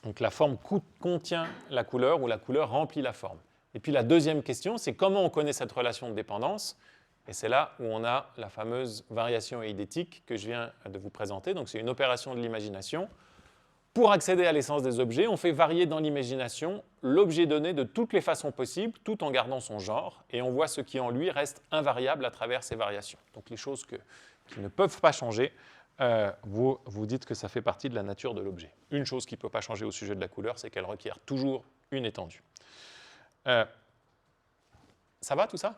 Donc la forme contient la couleur ou la couleur remplit la forme. Et puis la deuxième question, c'est comment on connaît cette relation de dépendance? Et c'est là où on a la fameuse variation eidétique que je viens de vous présenter. Donc c'est une opération de l'imagination. Pour accéder à l'essence des objets, on fait varier dans l'imagination l'objet donné de toutes les façons possibles, tout en gardant son genre, et on voit ce qui en lui reste invariable à travers ces variations. Donc les choses qui ne peuvent pas changer, vous dites que ça fait partie de la nature de l'objet. Une chose qui ne peut pas changer au sujet de la couleur, c'est qu'elle requiert toujours une étendue. Ça va tout ça?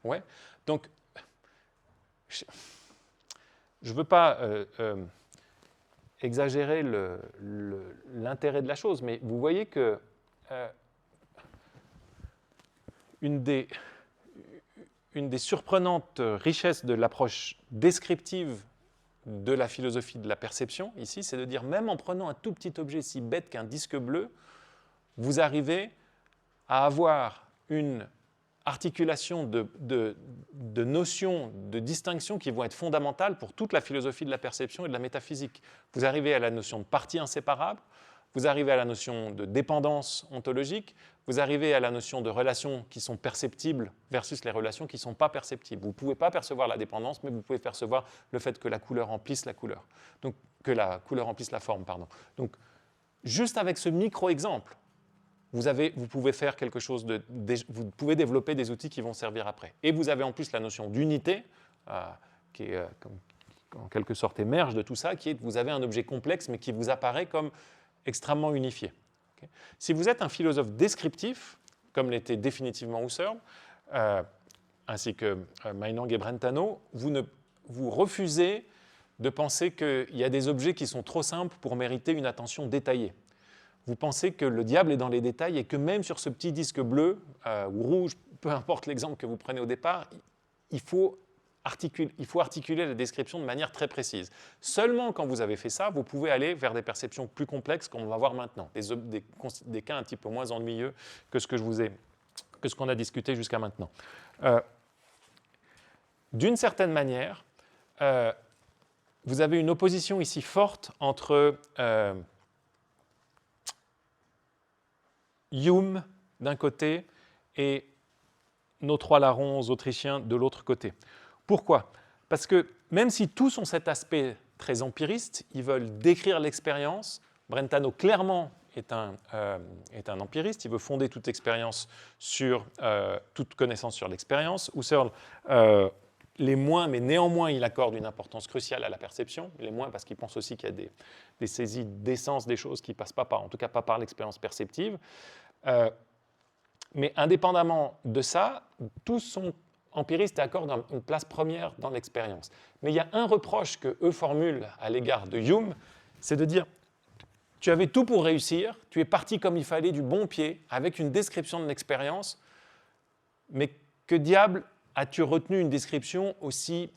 Ouais. Donc, je ne veux pas exagérer l'intérêt de la chose, mais vous voyez que une des surprenantes richesses de l'approche descriptive de la philosophie de la perception, ici, c'est de dire, même en prenant un tout petit objet si bête qu'un disque bleu, vous arrivez à avoir une articulation de notions, de distinctions qui vont être fondamentales pour toute la philosophie de la perception et de la métaphysique. Vous arrivez à la notion de partie inséparable, vous arrivez à la notion de dépendance ontologique, vous arrivez à la notion de relations qui sont perceptibles versus les relations qui ne sont pas perceptibles. Vous ne pouvez pas percevoir la dépendance, mais vous pouvez percevoir le fait que la couleur remplisse la couleur. Donc, que la couleur remplisse la forme, pardon. Donc, juste avec ce micro-exemple, vous pouvez faire quelque chose vous pouvez développer des outils qui vont servir après. Et vous avez en plus la notion d'unité, qui est, en quelque sorte émerge de tout ça, qui est que vous avez un objet complexe, mais qui vous apparaît comme extrêmement unifié. Okay. Si vous êtes un philosophe descriptif, comme l'était définitivement Husserl, ainsi que Meinong et Brentano, vous refusez de penser qu'il y a des objets qui sont trop simples pour mériter une attention détaillée. Vous pensez que le diable est dans les détails et que même sur ce petit disque bleu ou rouge, peu importe l'exemple que vous prenez au départ, il faut articuler la description de manière très précise. Seulement quand vous avez fait ça, vous pouvez aller vers des perceptions plus complexes qu'on va voir maintenant, des cas un petit peu moins ennuyeux que ce qu'on a discuté jusqu'à maintenant. D'une certaine manière, vous avez une opposition ici forte entre Hume d'un côté et nos trois larrons autrichiens de l'autre côté. Pourquoi? Parce que même si tous ont cet aspect très empiriste, ils veulent décrire l'expérience. Brentano, clairement, est un empiriste. Il veut fonder toute expérience sur toute connaissance sur l'expérience. Husserl, les moins, mais néanmoins, il accorde une importance cruciale à la perception. Les moins parce qu'il pense aussi qu'il y a des saisies d'essence des choses qui ne passent pas par, en tout cas pas par l'expérience perceptive. Mais indépendamment de ça, tous sont empiristes et accordent une place première dans l'expérience. Mais il y a un reproche qu'eux formulent à l'égard de Hume, c'est de dire « tu avais tout pour réussir, tu es parti comme il fallait du bon pied, avec une description de l'expérience, mais que diable as-tu retenu une description aussi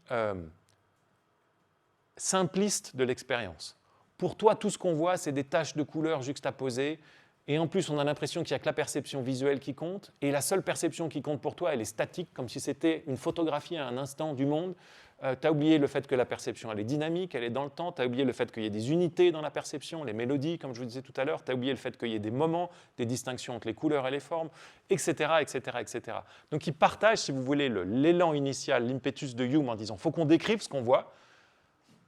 simpliste de l'expérience? Pour toi, tout ce qu'on voit, c'est des taches de couleurs juxtaposées, et en plus, on a l'impression qu'il n'y a que la perception visuelle qui compte, et la seule perception qui compte pour toi, elle est statique, comme si c'était une photographie à un instant du monde. Tu as oublié le fait que la perception, elle est dynamique, elle est dans le temps, tu as oublié le fait qu'il y ait des unités dans la perception, les mélodies, comme je vous disais tout à l'heure, tu as oublié le fait qu'il y ait des moments, des distinctions entre les couleurs et les formes, etc., etc., etc. Donc ils partagent, si vous voulez, l'élan initial, l'impetus de Hume en disant « faut qu'on décrive ce qu'on voit »,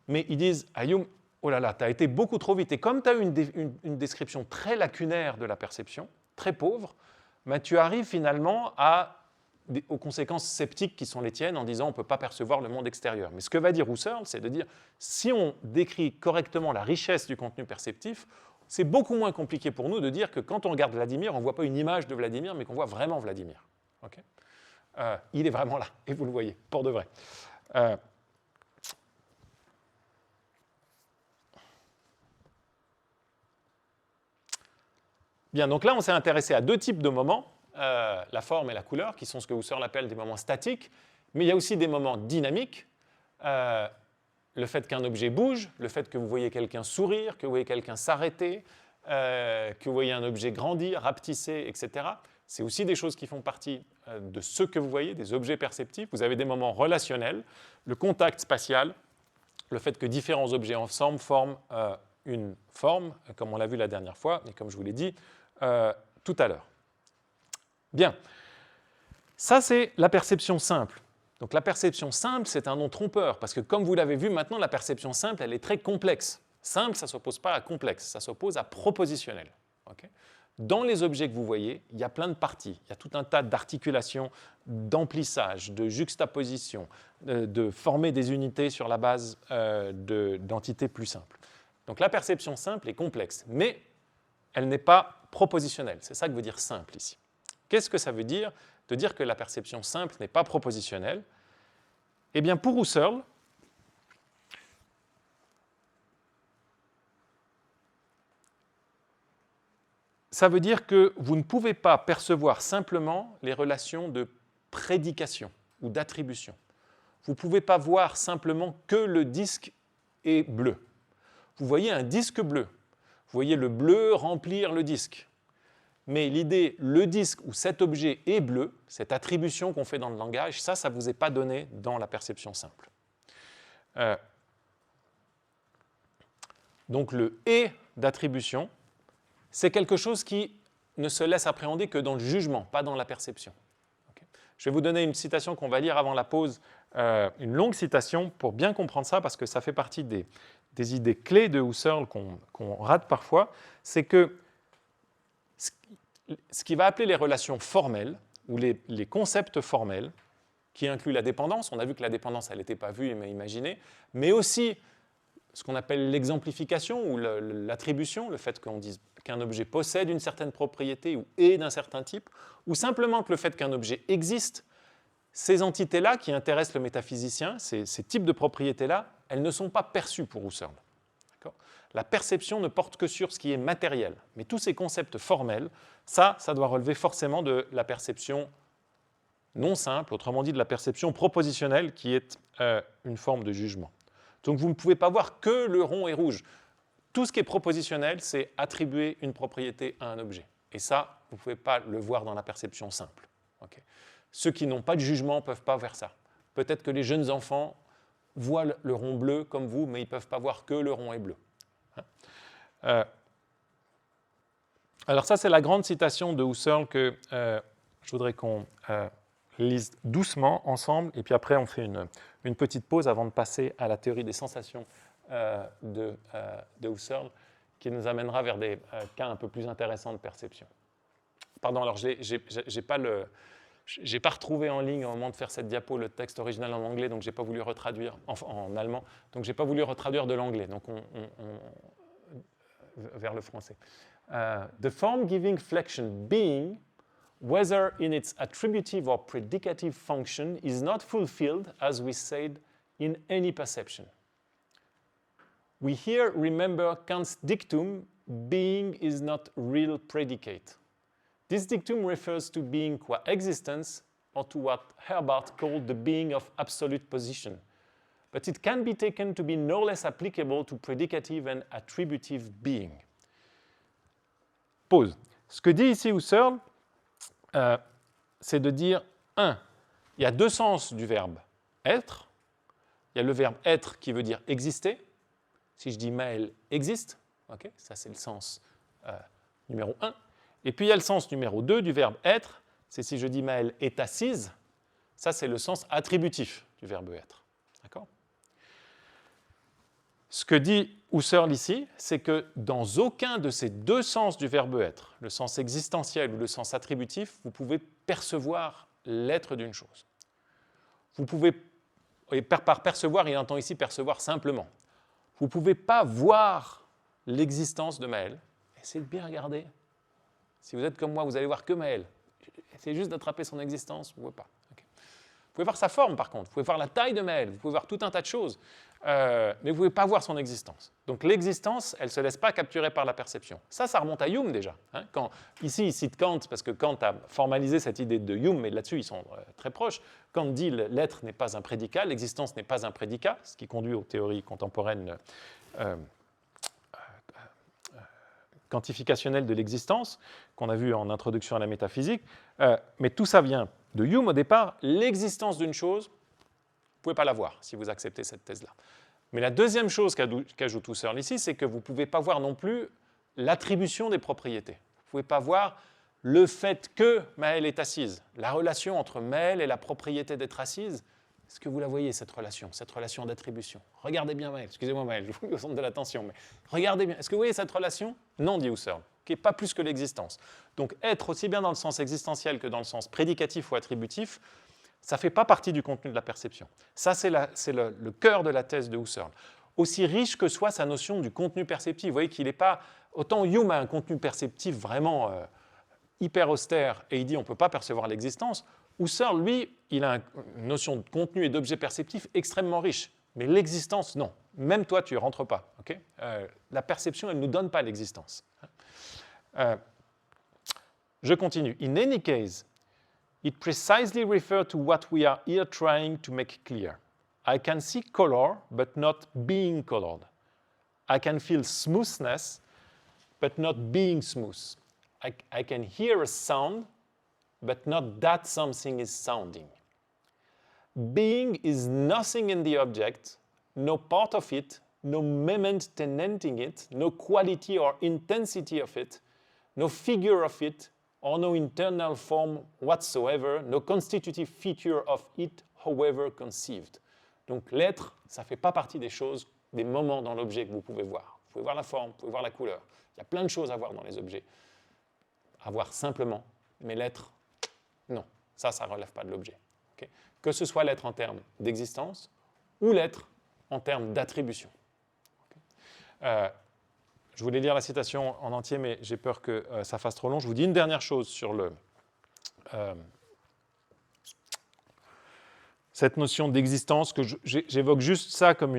mais ils disent à Hume « oh là là, tu as été beaucoup trop vite. Et comme tu as eu une description très lacunaire de la perception, très pauvre, ben, tu arrives finalement aux conséquences sceptiques qui sont les tiennes en disant on ne peut pas percevoir le monde extérieur. Mais ce que va dire Husserl, c'est de dire si on décrit correctement la richesse du contenu perceptif, c'est beaucoup moins compliqué pour nous de dire que quand on regarde Vladimir, on ne voit pas une image de Vladimir, mais qu'on voit vraiment Vladimir. Okay. Il est vraiment là, et vous le voyez, pour de vrai. Bien, donc là, on s'est intéressé à deux types de moments, la forme et la couleur, qui sont ce que Husserl appelle des moments statiques, mais il y a aussi des moments dynamiques, le fait qu'un objet bouge, le fait que vous voyez quelqu'un sourire, que vous voyez quelqu'un s'arrêter, que vous voyez un objet grandir, rapetisser, etc. C'est aussi des choses qui font partie de ce que vous voyez, des objets perceptifs. Vous avez des moments relationnels, le contact spatial, le fait que différents objets ensemble forment une forme, comme on l'a vu la dernière fois, et comme je vous l'ai dit tout à l'heure. Bien, ça c'est la perception simple. Donc la perception simple, c'est un nom trompeur, parce que comme vous l'avez vu maintenant, la perception simple, elle est très complexe. Simple, ça ne s'oppose pas à complexe, ça s'oppose à propositionnel. Okay. Dans les objets que vous voyez, il y a plein de parties, il y a tout un tas d'articulations, d'emplissage, de juxtaposition, de former des unités sur la base d'entités plus simples. Donc la perception simple est complexe, mais elle n'est pas propositionnelle. C'est ça que veut dire simple ici. Qu'est-ce que ça veut dire de dire que la perception simple n'est pas propositionnelle, eh bien pour Husserl, ça veut dire que vous ne pouvez pas percevoir simplement les relations de prédication ou d'attribution. Vous ne pouvez pas voir simplement que le disque est bleu. Vous voyez un disque bleu. Vous voyez le bleu remplir le disque. Mais l'idée, le disque ou cet objet est bleu, cette attribution qu'on fait dans le langage, ça ne vous est pas donné dans la perception simple. Donc le « et » d'attribution, c'est quelque chose qui ne se laisse appréhender que dans le jugement, pas dans la perception. Okay. Je vais vous donner une citation qu'on va lire avant la pause, une longue citation pour bien comprendre ça, parce que ça fait partie des idées clés de Husserl qu'on rate parfois. C'est que ce qu'il va appeler les relations formelles, ou les concepts formels, qui incluent la dépendance, on a vu que la dépendance, elle n'était pas vue mais imaginée, mais aussi ce qu'on appelle l'exemplification ou l'attribution, le fait qu'on dise qu'un objet possède une certaine propriété ou est d'un certain type, ou simplement que le fait qu'un objet existe, ces entités-là qui intéressent le métaphysicien, ces types de propriétés-là, elles ne sont pas perçues pour Husserl. La perception ne porte que sur ce qui est matériel. Mais tous ces concepts formels, ça doit relever forcément de la perception non simple, autrement dit de la perception propositionnelle qui est une forme de jugement. Donc vous ne pouvez pas voir que le rond est rouge. Tout ce qui est propositionnel, c'est attribuer une propriété à un objet. Et ça, vous ne pouvez pas le voir dans la perception simple. Okay. Ceux qui n'ont pas de jugement ne peuvent pas voir ça. Peut-être que les jeunes enfants voient le rond bleu comme vous, mais ils ne peuvent pas voir que le rond est bleu. Alors ça, c'est la grande citation de Husserl que je voudrais qu'on lise doucement ensemble, et puis après on fait une petite pause avant de passer à la théorie des sensations de Husserl, qui nous amènera vers des cas un peu plus intéressants de perception. Pardon, alors j'ai pas retrouvé en ligne au moment de faire cette diapo le texte original en anglais, donc j'ai pas voulu retraduire en allemand, donc j'ai pas voulu retraduire de l'anglais, donc vers le français. The form-giving flexion being, whether in its attributive or predicative function, is not fulfilled, as we said, in any perception. We here remember Kant's dictum, being is not real predicate. This dictum refers to being qua existence, or to what Herbart called the being of absolute position. But it can be taken to be no less applicable to predicative and attributive being. Pause. Ce que dit ici Husserl, c'est de dire, il y a deux sens du verbe être. Il y a le verbe être qui veut dire exister. Si je dis Maëlle existe, okay, ça c'est le sens numéro 1. Et puis il y a le sens numéro 2 du verbe être, c'est si je dis Maëlle est assise, ça c'est le sens attributif du verbe être. D'accord ? Ce que dit Husserl ici, c'est que dans aucun de ces deux sens du verbe être, le sens existentiel ou le sens attributif, vous pouvez percevoir l'être d'une chose. Vous pouvez, et par percevoir, il entend ici percevoir simplement. Vous ne pouvez pas voir l'existence de Maëlle. Essayez de bien regarder. Si vous êtes comme moi, vous allez voir que Maëlle. Essayez juste d'attraper son existence, vous ne pouvez pas. Okay. Vous pouvez voir sa forme, par contre. Vous pouvez voir la taille de Maëlle. Vous pouvez voir tout un tas de choses. Mais vous ne pouvez pas voir son existence. Donc l'existence, elle ne se laisse pas capturer par la perception. Ça remonte à Hume déjà. Hein, ici, il cite Kant, parce que Kant a formalisé cette idée de Hume, mais là-dessus, ils sont très proches. Kant dit l'être n'est pas un prédicat, l'existence n'est pas un prédicat, ce qui conduit aux théories contemporaines quantificationnelles de l'existence, qu'on a vu en introduction à la métaphysique. Mais tout ça vient de Hume au départ. L'existence d'une chose, vous ne pouvez pas la voir si vous acceptez cette thèse-là. Mais la deuxième chose qu'ajoute Husserl ici, c'est que vous ne pouvez pas voir non plus l'attribution des propriétés. Vous ne pouvez pas voir le fait que Maëlle est assise. La relation entre Maëlle et la propriété d'être assise, est-ce que vous la voyez, cette relation d'attribution? Regardez bien Maëlle. Excusez-moi Maëlle, je vous mets au centre de l'attention, mais regardez bien. Est-ce que vous voyez cette relation? Non, dit Husserl, qui n'est pas plus que l'existence. Donc être aussi bien dans le sens existentiel que dans le sens prédicatif ou attributif, ça ne fait pas partie du contenu de la perception. Ça, c'est le cœur de la thèse de Husserl. Aussi riche que soit sa notion du contenu perceptif, vous voyez qu'il n'est pas... Autant Hume a un contenu perceptif vraiment hyper austère et il dit on ne peut pas percevoir l'existence, Husserl, lui, il a une notion de contenu et d'objet perceptif extrêmement riche. Mais l'existence, non. Même toi, tu n'y rentres pas. Okay, la perception, elle ne nous donne pas l'existence. Je continue. In any case, it precisely refers to what we are here trying to make clear. I can see color, but not being colored. I can feel smoothness, but not being smooth. I can hear a sound, but not that something is sounding. Being is nothing in the object, no part of it, no moment tenanting it, no quality or intensity of it, no figure of it, or no internal form whatsoever, no constitutive feature of it, however conceived. Donc l'être, ça ne fait pas partie des choses, des moments dans l'objet que vous pouvez voir. Vous pouvez voir la forme, vous pouvez voir la couleur. Il y a plein de choses à voir dans les objets. À voir simplement, mais l'être, non. Ça ne relève pas de l'objet. Okay, que ce soit l'être en termes d'existence ou l'être en termes d'attribution. Okay, je voulais lire la citation en entier, mais j'ai peur que ça fasse trop long. Je vous dis une dernière chose sur cette notion d'existence, que j'évoque juste ça comme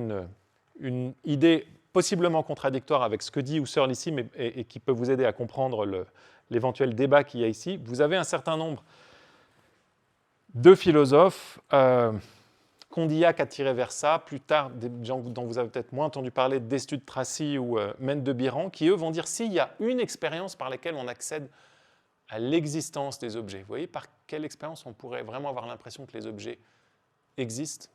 une idée possiblement contradictoire avec ce que dit Husserl ici, mais, et qui peut vous aider à comprendre l'éventuel débat qu'il y a ici. Vous avez un certain nombre de philosophes, Condillac a tiré vers ça, plus tard des gens dont vous avez peut-être moins entendu parler, d'Estude Tracy ou Mendes de Biran, qui eux vont dire s'il y a une expérience par laquelle on accède à l'existence des objets. Vous voyez par quelle expérience on pourrait vraiment avoir l'impression que les objets existent?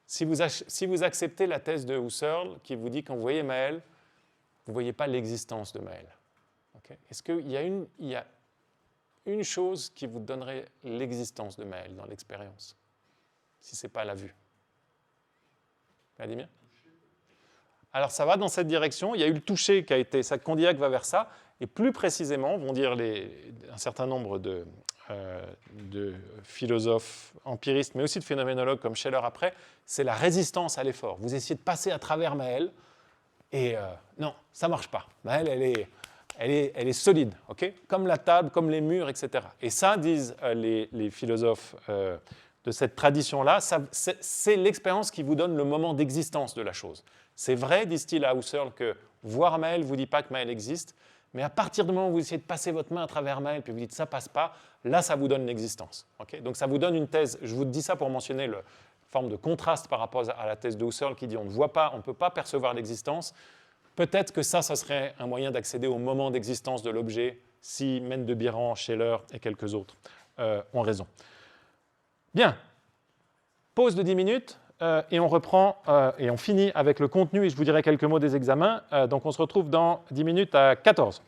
Si vous acceptez la thèse de Husserl qui vous dit quand vous voyez Maël, vous ne voyez pas l'existence de Maël. Okay, est-ce qu'il y a une chose qui vous donnerait l'existence de Maël dans l'expérience, si ce n'est pas la vue? Vladimir? Alors ça va dans cette direction, il y a eu le toucher qui a été, ça, Condillac va vers ça, et plus précisément, vont dire un certain nombre de philosophes empiristes, mais aussi de phénoménologues comme Scheller après, c'est la résistance à l'effort. Vous essayez de passer à travers Maël, et non, ça ne marche pas. Maël, elle est solide, okay, comme la table, comme les murs, etc. Et ça, disent les philosophes de cette tradition-là, c'est l'expérience qui vous donne le moment d'existence de la chose. C'est vrai, disent-ils à Husserl, que voir Maël ne vous dit pas que Maël existe, mais à partir du moment où vous essayez de passer votre main à travers Maël, puis vous dites ça ne passe pas, là, ça vous donne l'existence. Okay, donc ça vous donne une thèse, je vous dis ça pour mentionner la forme de contraste par rapport à la thèse de Husserl qui dit on ne peut pas percevoir l'existence. Peut-être que ça serait un moyen d'accéder au moment d'existence de l'objet si Mendes de Biran, Scheller et quelques autres ont raison. Bien, pause de 10 minutes et on reprend et on finit avec le contenu et je vous dirai quelques mots des examens. Donc on se retrouve dans 10 minutes à 15.